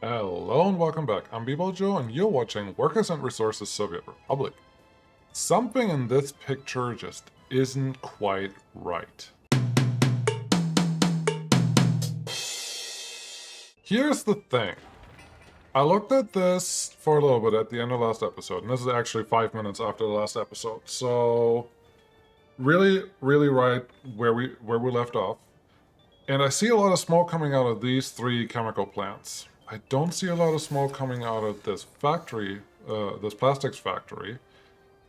Hello and welcome back. I'm Joe, and you're watching Workers and Resources Soviet Republic. Something in this picture just isn't quite right. Here's the thing. I looked at this for a little bit at the end of the last episode, and this is actually 5 minutes after the last episode, so really right where we left off. And I see a lot of smoke coming out of these three chemical plants. I don't see a lot of smoke coming out of this factory, this plastics factory.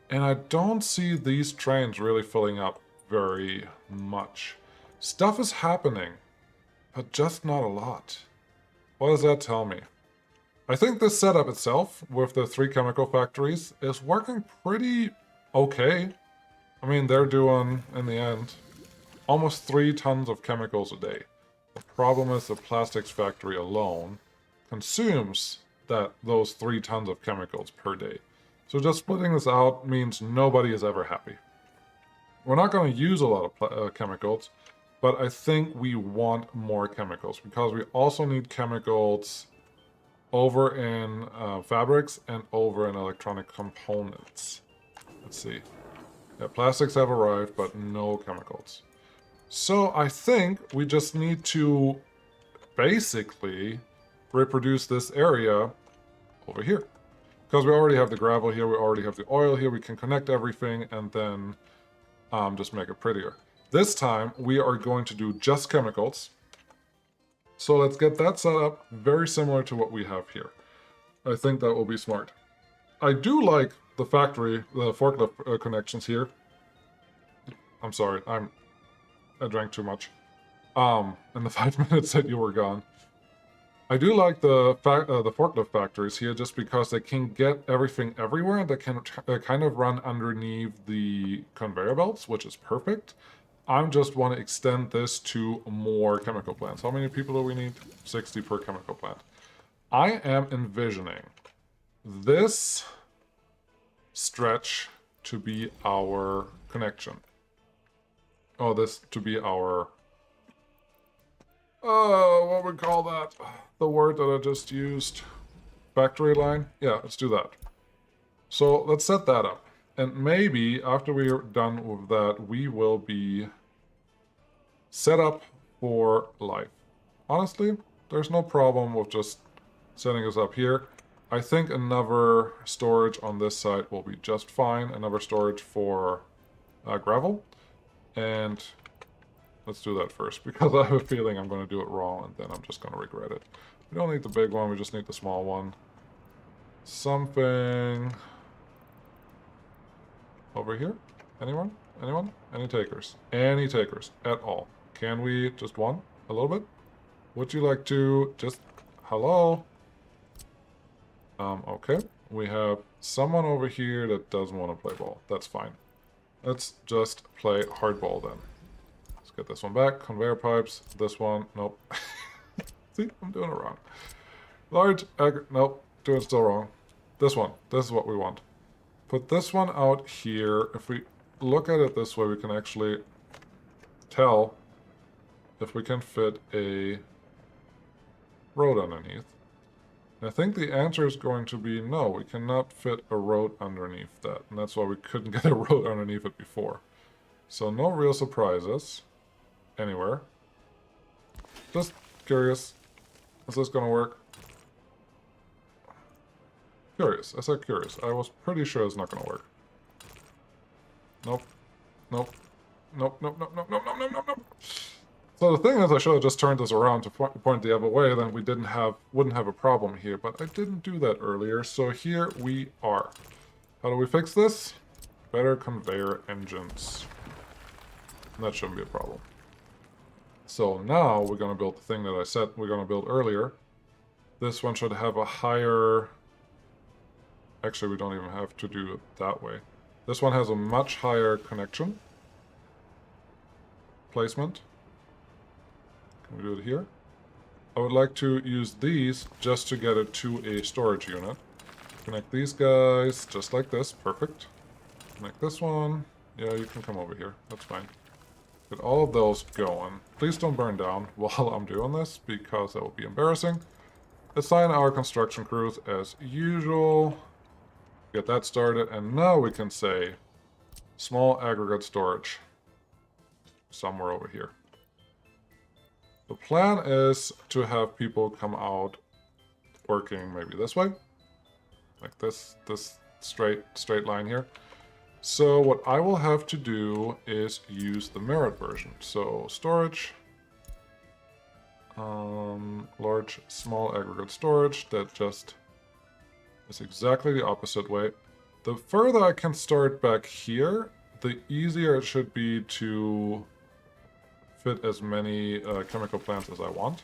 And I don't see these trains really filling up very much. Stuff is happening, but just not a lot. What does that tell me? I think this setup itself, with the three chemical factories, is working pretty okay. I mean, they're doing, in the end, almost 3 tons of chemicals a day. The problem is the plastics factory alone consumes those 3 tons of chemicals per day. So just splitting this out means nobody is ever happy. We're not going to use a lot of chemicals, but I think we want more chemicals because we also need chemicals over in fabrics and over in electronic components. Let's see. Yeah, plastics have arrived, but no chemicals. So I think we just need to basically reproduce this area over here. Because we already have the gravel here, we already have the oil here, we can connect everything and then just make it prettier. This time we are going to do just chemicals. So let's get that set up very similar to what we have here. I think that will be smart. I do like the factory, the forklift connections here. I'm sorry, I drank too much. In the 5 minutes that you were gone. I do like the forklift factories here just because they can get everything everywhere and they can kind of run underneath the conveyor belts, which is perfect. I just want to extend this to more chemical plants. How many people do we need? 60 per chemical plant. I am envisioning this stretch to be our connection. Oh, this to be our... what we call that? The word that I just used. Factory line? Yeah, let's do that. So let's set that up. And maybe after we are done with that, we will be set up for life. Honestly, there's no problem with just setting us up here. I think another storage on this side will be just fine. Another storage for gravel. And let's do that first, because I have a feeling I'm going to do it wrong, and then I'm just going to regret it. We don't need the big one, we just need the small one. Something... over here? Anyone? Anyone? Any takers? Any takers at all? Can we just one? A little bit? Would you like to just... hello? Okay. We have someone over here that doesn't want to play ball. That's fine. Let's just play hardball then. Get this one back. Conveyor pipes. This one. Nope. See, I'm doing it wrong. Large. Nope. Doing it still wrong. This one. This is what we want. Put this one out here. If we look at it this way, we can actually tell if we can fit a road underneath. And I think the answer is going to be no. We cannot fit a road underneath that. And that's why we couldn't get a road underneath it before. So no real surprises. Anywhere. Just curious. Is this gonna work? Curious. I said curious. I was pretty sure it's not gonna work. Nope. Nope. Nope, nope, nope, nope, nope, nope, nope, nope, nope. So the thing is, I should have just turned this around to point the other way, then we wouldn't have a problem here, but I didn't do that earlier, so here we are. How do we fix this? Better conveyor engines. That shouldn't be a problem. So now we're going to build the thing that I said we're going to build earlier. This one should have a higher... Actually, we don't even have to do it that way. This one has a much higher connection. Placement. Can we do it here? I would like to use these just to get it to a storage unit. Connect these guys just like this. Perfect. Connect this one. Yeah, you can come over here. That's fine. Get all of those going. Please don't burn down while I'm doing this, because that will be embarrassing. assign our construction crews as usual. Get that started, and now we can say small aggregate storage somewhere over here. The plan is to have people come out working maybe this way, like this straight line here. So what I will have to do is use the mirrored version. So storage, large, small aggregate storage, that just is exactly the opposite way. The further I can start back here, the easier it should be to fit as many chemical plants as I want.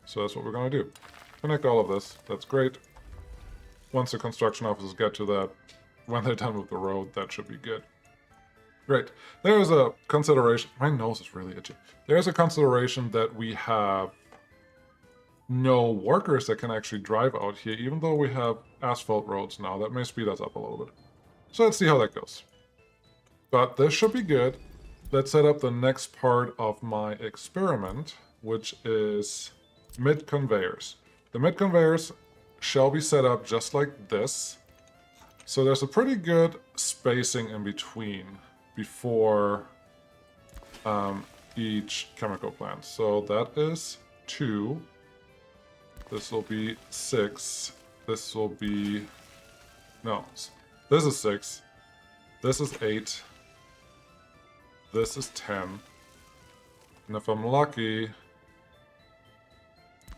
So that's what we're going to do. Connect all of this. That's great. Once the construction officers get to that, when they're done with the road, that should be good. Great. There's a consideration. My nose is really itchy. There's a consideration that we have no workers that can actually drive out here, even though we have asphalt roads now. That may speed us up a little bit. So let's see how that goes. But this should be good. Let's set up the next part of my experiment, which is mid-conveyors. The mid-conveyors shall be set up just like this. So there's a pretty good spacing in between before each chemical plant. So that is 2. This will be 6. This will be... No. This is 6. This is 8. This is 10. And if I'm lucky,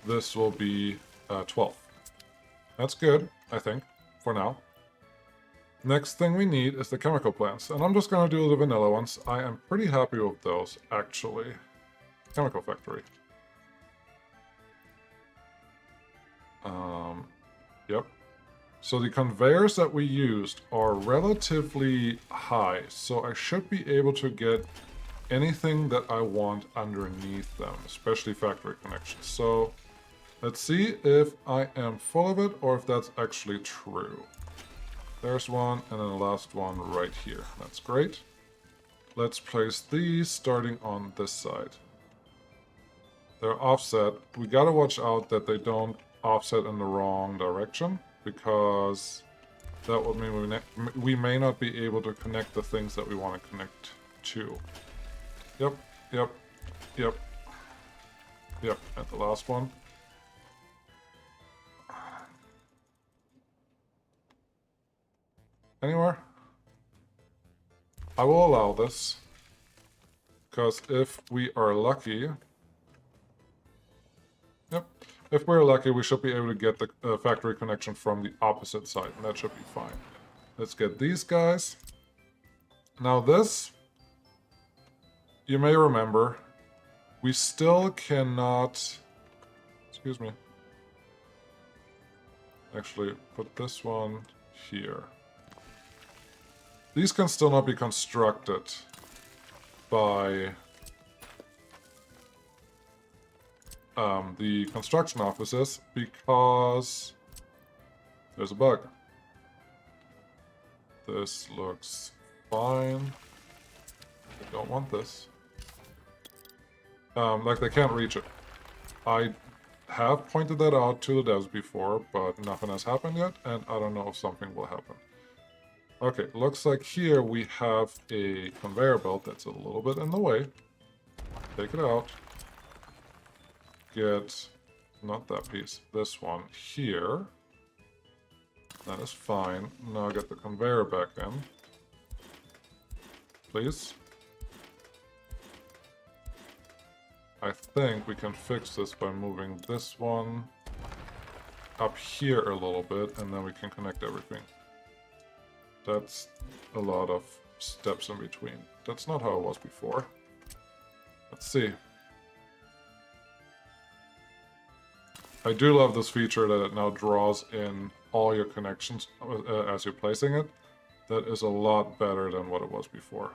this will be 12. That's good, I think, for now. Next thing we need is the chemical plants. And I'm just going to do the vanilla ones. I am pretty happy with those, actually. Chemical factory. Yep. So the conveyors that we used are relatively high. So I should be able to get anything that I want underneath them, especially factory connections. So let's see if I am full of it or if that's actually true. There's one, and then the last one right here. That's great. Let's place these starting on this side. They're offset. We gotta watch out that they don't offset in the wrong direction, because that would mean we may not be able to connect the things that we want to connect to. Yep, yep, yep, yep, and the last one. Anywhere? I will allow this, because if we are lucky... Yep. If we're lucky, we should be able to get the factory connection from the opposite side, and that should be fine. Let's get these guys. Now this, you may remember, we still cannot... Excuse me. Actually, put this one here. These can still not be constructed by... the construction offices, because there's a bug. This looks fine. I don't want this. Like they can't reach it. I have pointed that out to the devs before, but nothing has happened yet, and I don't know if something will happen. Okay, looks like here we have a conveyor belt that's a little bit in the way. Take it out. Get, not that piece, this one here. That is fine. Now get the conveyor back in. Please. I think we can fix this by moving this one up here a little bit, and then we can connect everything. That's a lot of steps in between. That's not how it was before. Let's see. I do love this feature that it now draws in all your connections as you're placing it. That is a lot better than what it was before.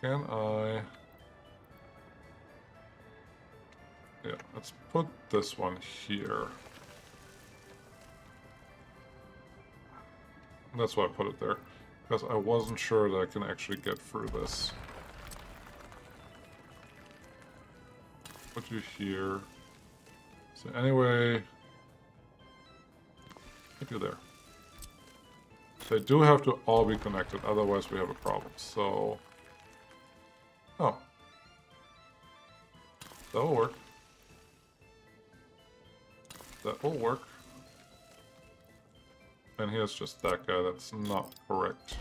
Can I... Yeah, let's put this one here. That's why I put it there, because I wasn't sure that I can actually get through this. Put you here. So anyway, put you there. They do have to all be connected, otherwise we have a problem. So, oh, that will work. That will work. And here's just that guy. That's not correct.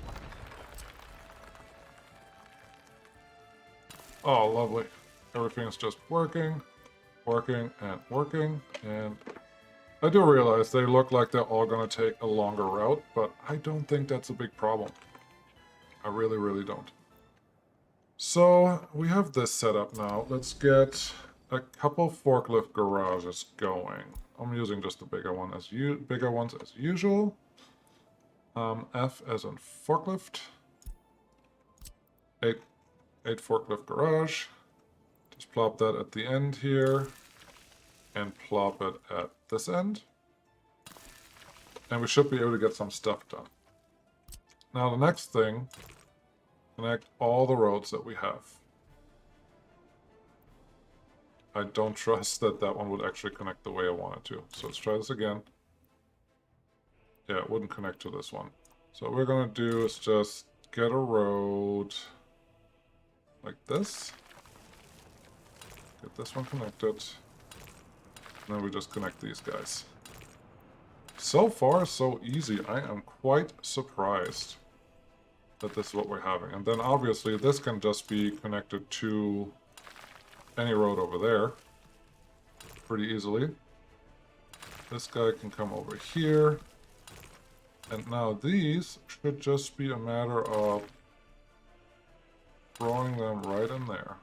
Oh, lovely. Everything's just working, working, and working. And I do realize they look like they're all going to take a longer route, but I don't think that's a big problem. I really, really don't. So we have this set up now. Let's get a couple forklift garages going. I'm using just the bigger ones as usual. F as in forklift. 8 forklift garage. Just plop that at the end here. And plop it at this end. And we should be able to get some stuff done. Now the next thing, connect all the roads that we have. I don't trust that that one would actually connect the way I want it to. So let's try this again. Yeah, it wouldn't connect to this one. So what we're going to do is just get a road like this. Get this one connected. And then we just connect these guys. So far, so easy. I am quite surprised that this is what we're having. And then obviously this can just be connected to any road over there pretty easily. This guy can come over here. And now these should just be a matter of throwing them right in there.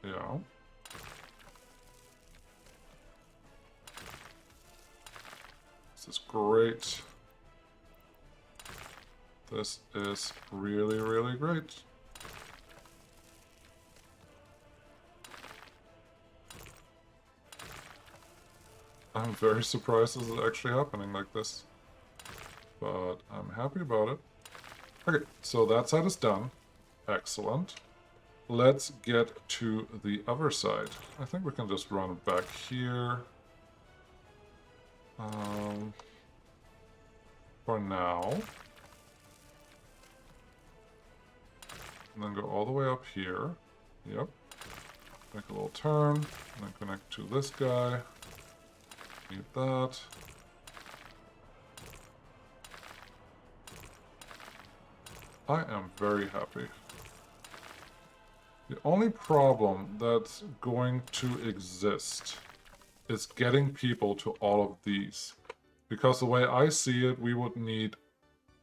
Yeah. This is great. This is really, really great. I'm very surprised this is actually happening like this. But I'm happy about it. Okay, so that side is done. Excellent. Let's get to the other side. I think we can just run back here. For now. And then go all the way up here. Yep. Make a little turn. And then connect to this guy. Need that. I am very happy. The only problem that's going to exist is getting people to all of these. Because the way I see it, we would need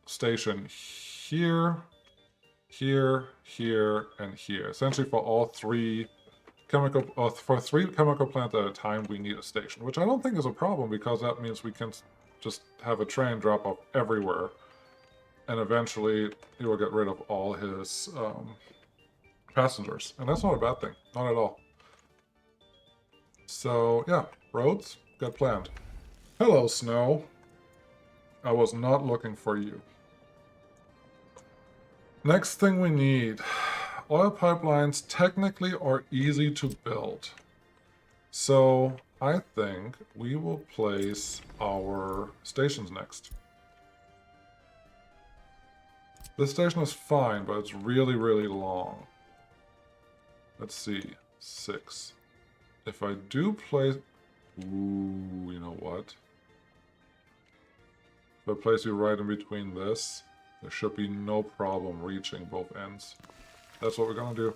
station here, here, here, and here. Essentially for all three chemical, for 3 chemical plants at a time, we need a station. Which I don't think is a problem, because that means we can just have a train drop off everywhere. And eventually, he will get rid of all his passengers. And that's not a bad thing. Not at all. So, yeah. Roads, got planned. Hello, Snow. I was not looking for you. Next thing we need. Oil pipelines technically are easy to build. So, I think we will place our stations next. This station is fine, but it's really, really long. Let's see. 6. If I do place... Ooh, you know what? If I place you right in between this, there should be no problem reaching both ends. That's what we're gonna do.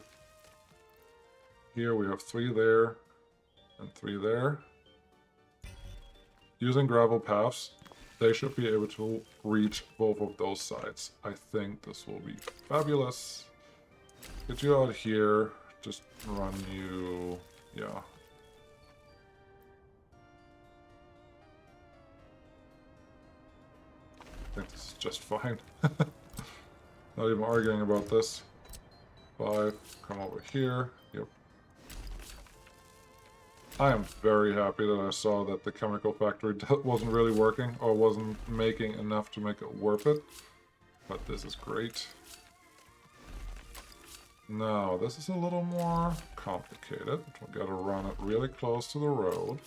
Here we have 3 there, and 3 there. Using gravel paths, they should be able to reach both of those sides. I think this will be fabulous. Get you out here, just run you... yeah. I think this is just fine. Not even arguing about this. 5, come over here. Yep. I am very happy that I saw that the chemical factory wasn't really working, or wasn't making enough to make it worth it. But this is great. Now, this is a little more complicated. We gotta run it really close to the road.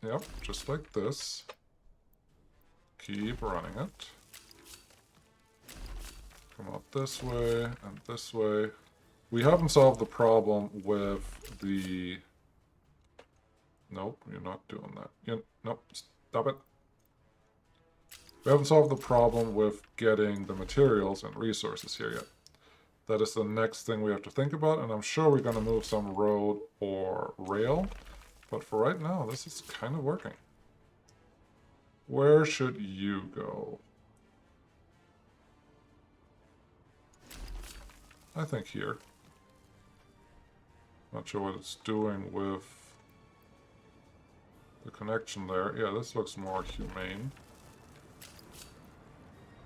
Yep, just like this. Keep running it. Come out this way and this way. We haven't solved the problem with the... Nope, you're not doing that. Nope, stop it. We haven't solved the problem with getting the materials and resources here yet. That is the next thing we have to think about, and I'm sure we're going to move some road or rail. But for right now, this is kind of working. Where should you go? I think here. Not sure what it's doing with the connection there. Yeah, this looks more humane.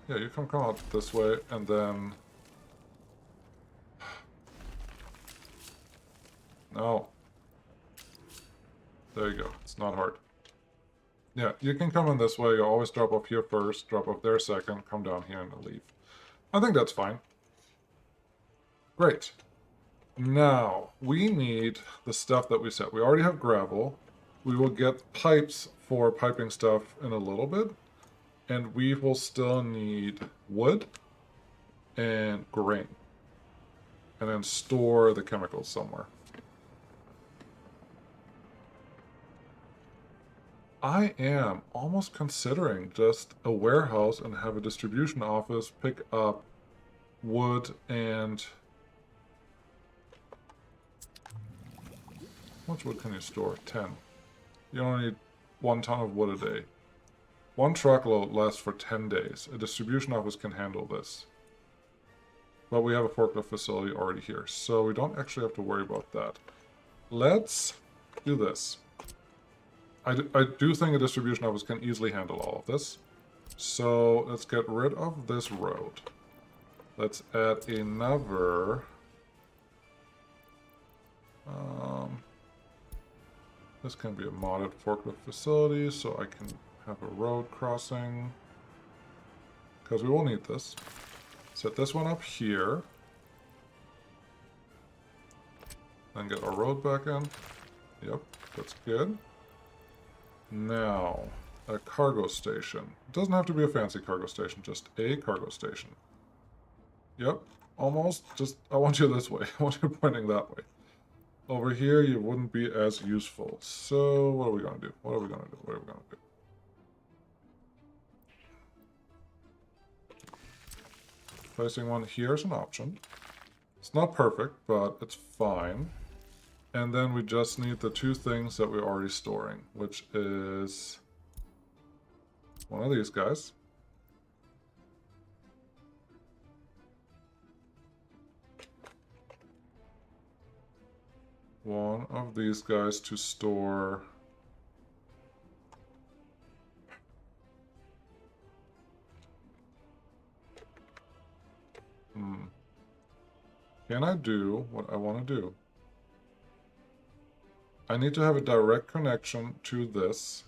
Yeah, you can come out this way, and then... No. There you go. It's not hard. Yeah, you can come in this way. You always drop off here first, drop off there second, come down here and leave. I think that's fine. Great. Now, we need the stuff that we said. We already have gravel. We will get pipes for piping stuff in a little bit. And we will still need wood and grain. And then store the chemicals somewhere. I am almost considering just a warehouse and have a distribution office pick up wood and... How much wood can you store? 10. You only need 1 ton of wood a day. 1 truckload lasts for 10 days. A distribution office can handle this. But we have a forklift facility already here, so we don't actually have to worry about that. Let's do this. I do think a distribution office can easily handle all of this. So let's get rid of this road. Let's add another... this can be a modded forklift facility, so I can have a road crossing. Because we will need this. Set this one up here. Then get our road back in. Yep, that's good. Now, a cargo station. It doesn't have to be a fancy cargo station, just a cargo station. Yep, almost. Just, I want you this way. I want you pointing that way. Over here, you wouldn't be as useful. So, what are we going to do? What are we going to do? What are we going to do? Placing one here is an option. It's not perfect, but it's fine. And then we just need the 2 things that we're already storing, which is one of these guys. One of these guys to store... Can I do what I want to do? I need to have a direct connection to this.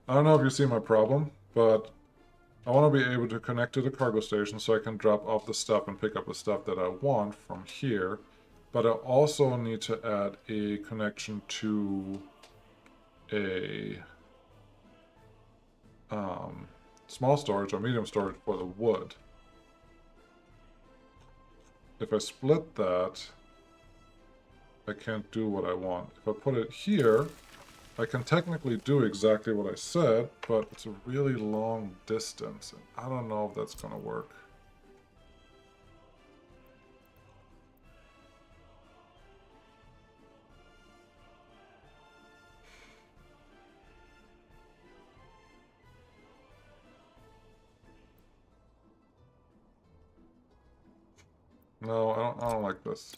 I don't know if you see my problem, but I want to be able to connect to the cargo station so I can drop off the stuff and pick up the stuff that I want from here. But I also need to add a connection to a small storage or medium storage for the wood. If I split that, I can't do what I want. If I put it here, I can technically do exactly what I said, but it's a really long distance, and I don't know if that's going to work. No, I don't like this.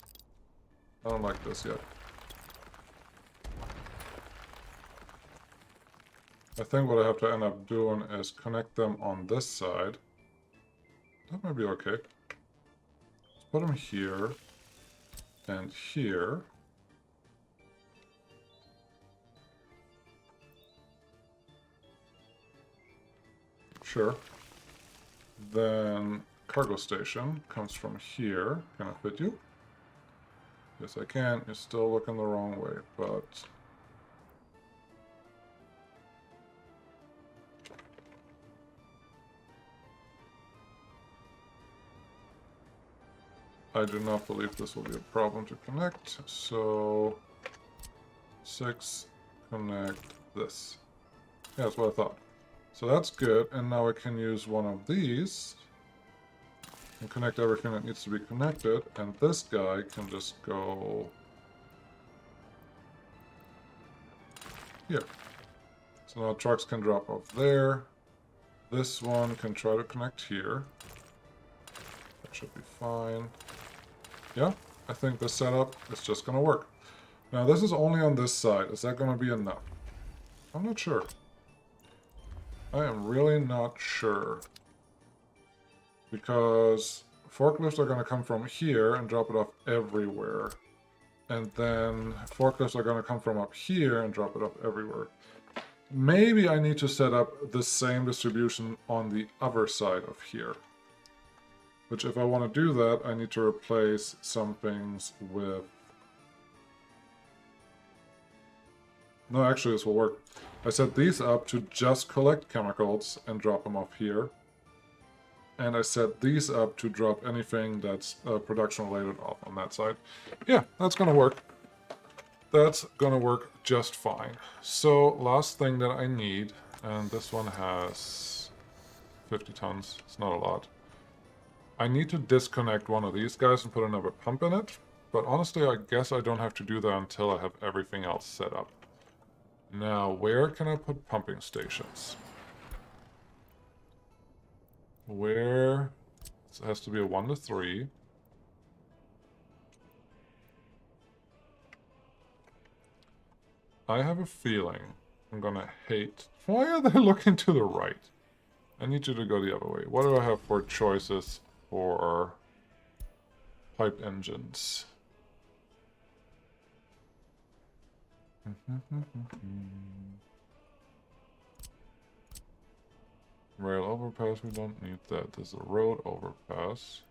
I don't like this yet. I think what I have to end up doing is connect them on this side. That might be okay. Let's put them here and here. Sure. Then cargo station comes from here. Can I fit you? Yes, I can. You're still looking the wrong way, but... I do not believe this will be a problem to connect, so... 6, connect this. Yeah, that's what I thought. So that's good, and now I can use one of these and connect everything that needs to be connected, and this guy can just go here. So now trucks can drop off there. This one can try to connect here. That should be fine. Yeah, I think this setup is just going to work. Now this is only on this side. Is that going to be enough? I'm not sure. I am really not sure. Because forklifts are going to come from here and drop it off everywhere. And then forklifts are going to come from up here and drop it off everywhere. Maybe I need to set up the same distribution on the other side of here. Which, if I want to do that, I need to replace some things with... No, actually this will work. I set these up to just collect chemicals and drop them off here. And I set these up to drop anything that's production related off on that side. Yeah, that's going to work. That's going to work just fine. So, last thing that I need, and this one has 50 tons. It's not a lot. I need to disconnect one of these guys and put another pump in it. But honestly, I guess I don't have to do that until I have everything else set up. Now, where can I put pumping stations? Where? It has to be a 1 to 3. I have a feeling I'm gonna hate... Why are they looking to the right? I need you to go the other way. What do I have for choices for pipe engines? Rail overpass, we don't need that. There's a road overpass.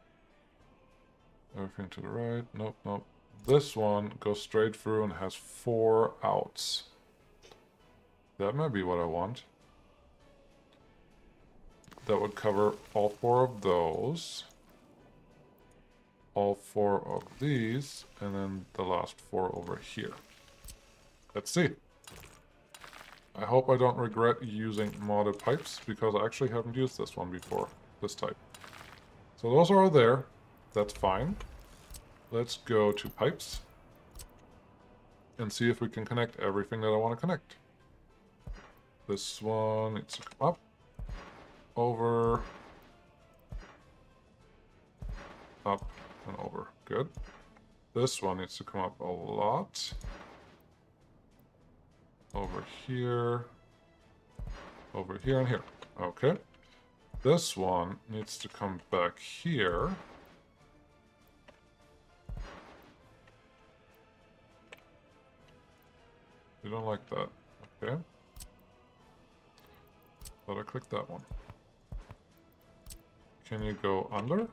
Everything to the right. Nope, nope. This one goes straight through and has 4 outs. That might be what I want. That would cover all 4 of those. All 4 of these. And then the last 4 over here. Let's see. I hope I don't regret using modded pipes, because I actually haven't used this one before, this type. So those are all there. That's fine. Let's go to pipes and see if we can connect everything that I want to connect. This one needs to come up, over, up, and over. Good. This one needs to come up a lot. Over here, and here. Okay. This one needs to come back here. You don't like that. Okay. But I clicked that one. Can you go under?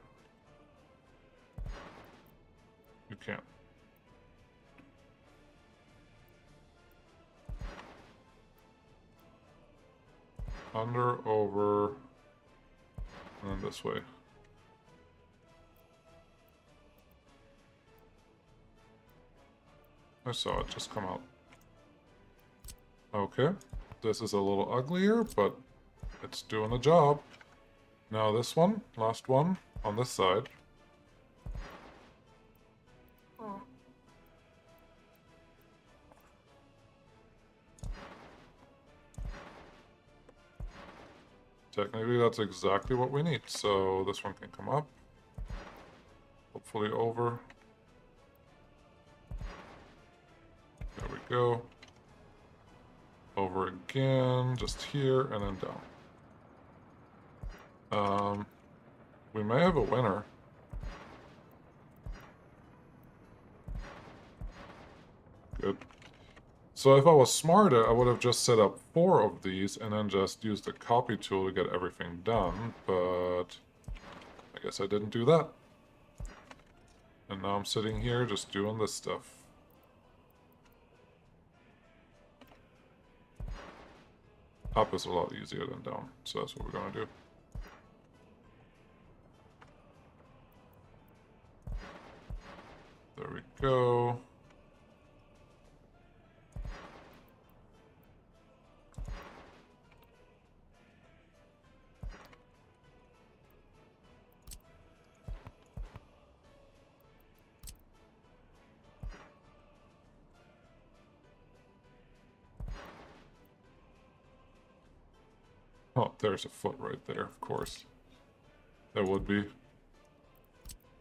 You can't. Under, over, and then this way. I saw it just come out. Okay, this is a little uglier, but it's doing the job. Now this one, last one, on this side. Technically, that's exactly what we need. So this one can come up. Hopefully over. There we go. Over again, just here, and then down. We may have a winner. Good. So if I was smarter, I would have just set up 4 of these and then just used the copy tool to get everything done, but I guess I didn't do that. And now I'm sitting here just doing this stuff. Up is a lot easier than down, so that's what we're gonna do. There we go. Oh, there's a foot right there, of course. There would be.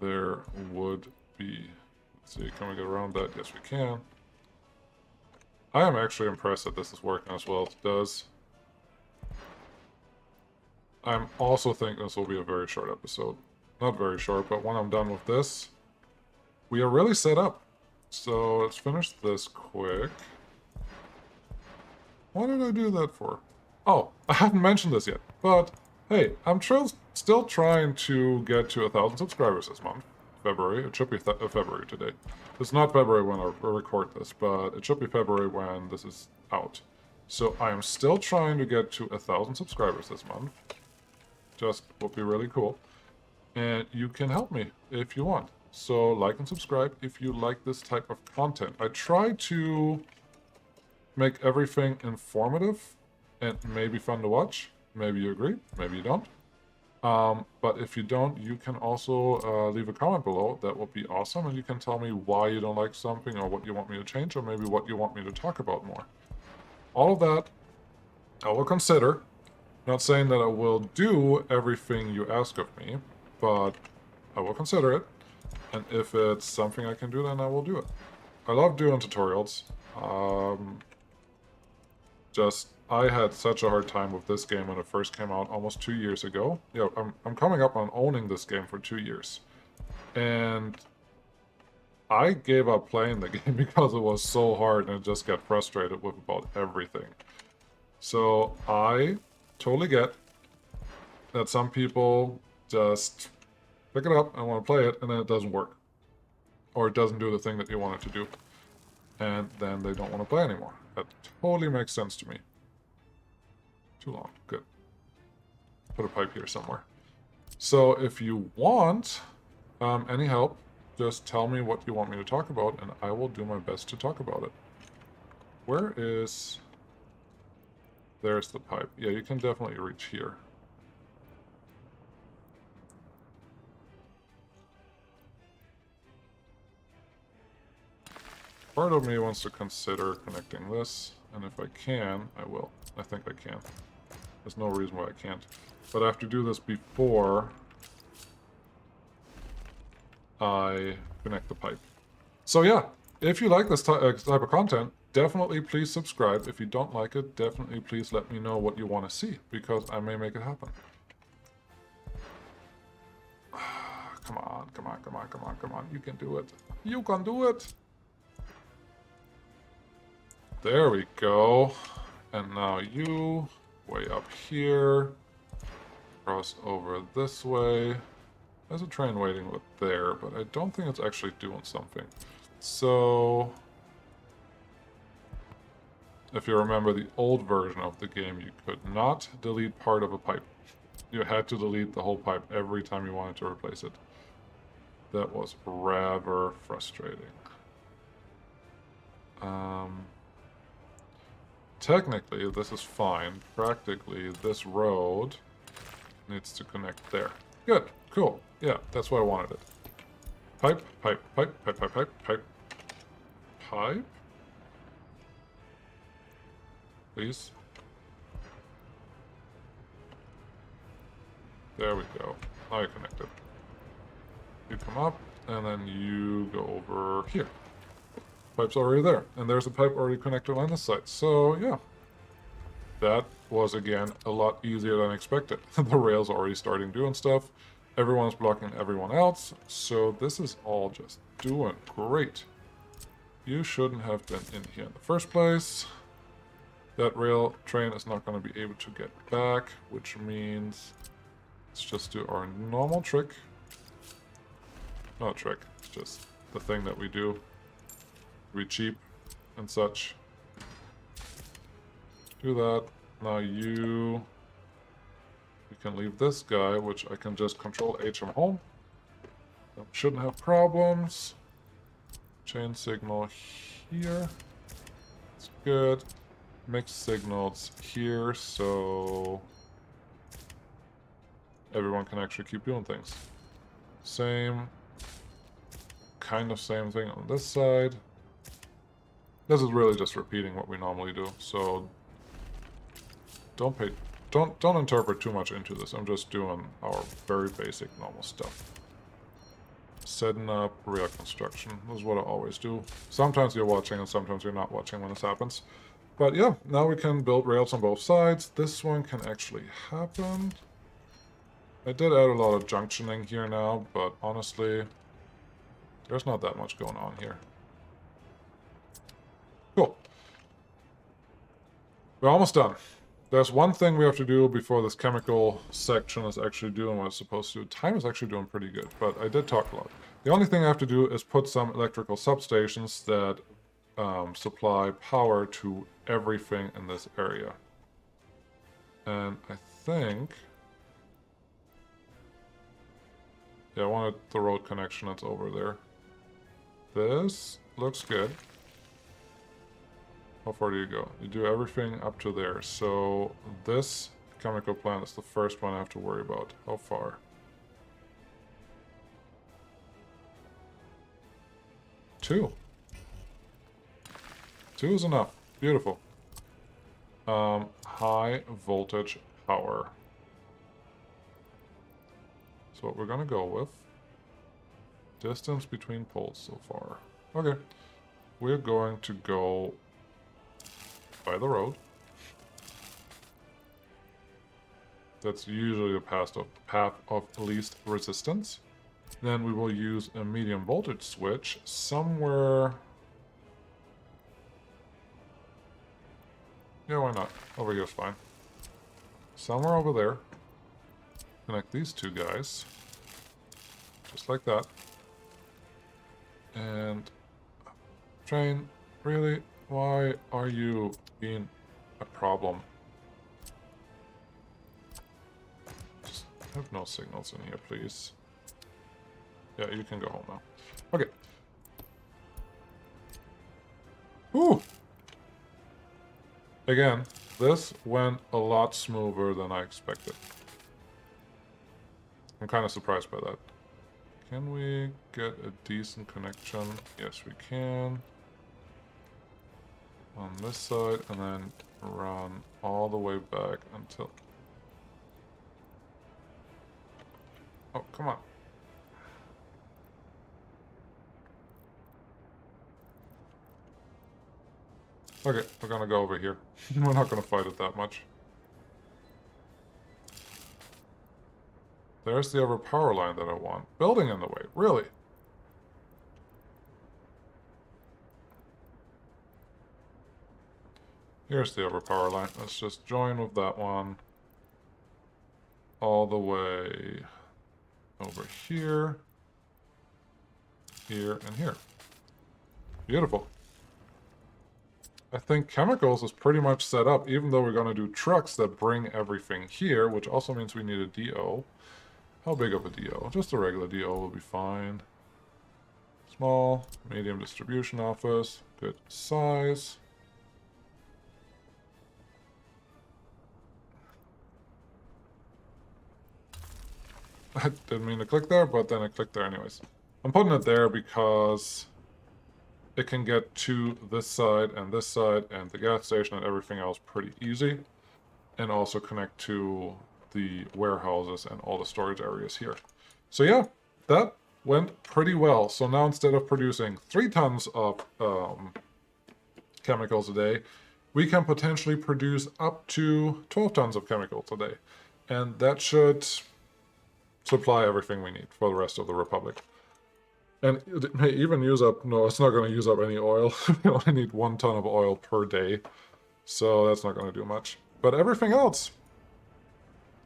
There would be. Let's see, can we get around that? Yes, we can. I am actually impressed that this is working as well as it does. I'm also thinking this will be a very short episode. Not very short, but when I'm done with this, we are really set up. So let's finish this quick. What did I do that for? Oh, I haven't mentioned this yet, but hey, I'm still trying to get to 1,000 subscribers this month. February. It should be February today. It's not February when I record this, but it should be February when this is out. So I am still trying to get to 1,000 subscribers this month. Just would be really cool. And you can help me if you want. So like and subscribe if you like this type of content. I try to make everything informative and maybe fun to watch. Maybe you agree, maybe you don't. But if you don't, you can also leave a comment below. That would be awesome. And you can tell me why you don't like something or what you want me to change or maybe what you want me to talk about more. All of that I will consider. Not saying that I will do everything you ask of me, but I will consider it. And if it's something I can do, then I will do it. I love doing tutorials. I had such a hard time with this game when it first came out almost 2 years ago. Yeah, I'm coming up on owning this game for 2 years. And I gave up playing the game because it was so hard and I just got frustrated with about everything. So I totally get that some people just pick it up and want to play it and then it doesn't work. Or it doesn't do the thing that you want it to do. And then they don't want to play anymore. That totally makes sense to me. Too long. Good. Put a pipe here somewhere. So if you want any help, just tell me what you want me to talk about and I will do my best to talk about it. Where is... There's the pipe. Yeah, you can definitely reach here. Part of me wants to consider connecting this, and if I can, I will. I think I can. There's no reason why I can't. But I have to do this before I connect the pipe. So yeah, if you like this type of content, definitely please subscribe. If you don't like it, definitely please let me know what you want to see, because I may make it happen. Come on, come on, come on, come on, come on. You can do it. You can do it. There we go. And now you, way up here, cross over this way. There's a train waiting up there, but I don't think it's actually doing something. So, if you remember the old version of the game, you could not delete part of a pipe. You had to delete the whole pipe every time you wanted to replace it. That was rather frustrating. Technically, this is fine. Practically, this road needs to connect there. Good. Cool. Yeah, that's why I wanted it. Pipe, pipe, pipe, pipe, pipe, pipe, pipe. Pipe? Please. There we go. Now you're connected. You come up, and then you go over here. Pipe's already there, and there's a pipe already connected on this side. So yeah, that was again a lot easier than expected. The rails are already starting doing stuff. Everyone's blocking everyone else, so this is all just doing great. You shouldn't have been in here in the first place. That rail train is not going to be able to get back, which means let's just do our normal trick. Not a trick, it's just the thing that we do. Be cheap and such. Do that. Now you can leave this guy, which I can just control H him home. Shouldn't have problems. Chain signal here. It's good. Mixed signals here, so everyone can actually keep doing things. Kind of same thing on this side. This is really just repeating what we normally do, so don't interpret too much into this. I'm just doing our very basic normal stuff. Setting up rail construction. This is what I always do. Sometimes you're watching and sometimes you're not watching when this happens. But yeah, now we can build rails on both sides. This one can actually happen. I did add a lot of junctioning here now, but honestly, there's not that much going on here. Cool. We're almost done. There's one thing we have to do before this chemical section is actually doing what it's supposed to do. Time is actually doing pretty good, but I did talk a lot. The only thing I have to do is put some electrical substations that supply power to everything in this area. And I think... yeah, I wanted the road connection that's over there. This looks good. How far do you go? You do everything up to there. So this chemical plant is the first one I have to worry about. How far? Two. Two is enough. Beautiful. High voltage power. So what we're gonna go with. Distance between poles so far. Okay. We're going to go by the road. That's usually the path of least resistance. Then we will use a medium voltage switch somewhere... yeah, why not? Over here is fine. Somewhere over there. Connect these two guys. Just like that. And... train, really? Why are you being a problem? Just have no signals in here, please. Yeah, you can go home now. Okay. Whew! Again, this went a lot smoother than I expected. I'm kind of surprised by that. Can we get a decent connection? Yes, we can. On this side, and then run all the way back until... oh, come on. Okay, we're gonna go over here. We're not gonna fight it that much. There's the other power line that I want. Building in the way, really? Here's the other power line. Let's just join with that one. All the way over here. Here and here. Beautiful. I think chemicals is pretty much set up, even though we're going to do trucks that bring everything here, which also means we need a DO. How big of a DO? Just a regular DO will be fine. Small, medium distribution office, good size. I didn't mean to click there, but then I clicked there anyways. I'm putting it there because it can get to this side and the gas station and everything else pretty easy. And also connect to the warehouses and all the storage areas here. So yeah, that went pretty well. So now instead of producing 3 tons of chemicals a day, we can potentially produce up to 12 tons of chemicals a day. And that should supply everything we need for the rest of the Republic. And it may even use up, no, it's not going to use up any oil. We only need 1 ton of oil per day. So that's not going to do much. But everything else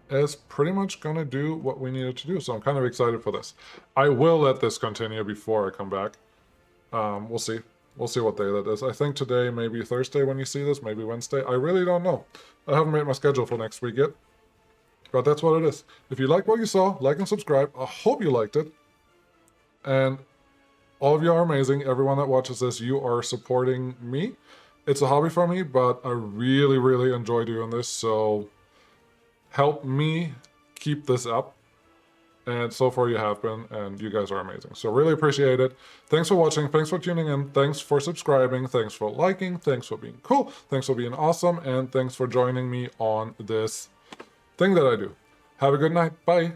is pretty much going to do what we needed to do. So I'm kind of excited for this. I will let this continue before I come back. We'll see. We'll see what day that is. I think today, maybe Thursday when you see this, maybe Wednesday. I really don't know. I haven't made my schedule for next week yet. But that's what it is. If you like what you saw, like and subscribe. I hope you liked it. And all of you are amazing. Everyone that watches this, you are supporting me. It's a hobby for me, but I really, really enjoy doing this. So help me keep this up. And so far you have been, and you guys are amazing. So really appreciate it. Thanks for watching. Thanks for tuning in. Thanks for subscribing. Thanks for liking. Thanks for being cool. Thanks for being awesome. And thanks for joining me on this thing that I do. Have a good night. Bye.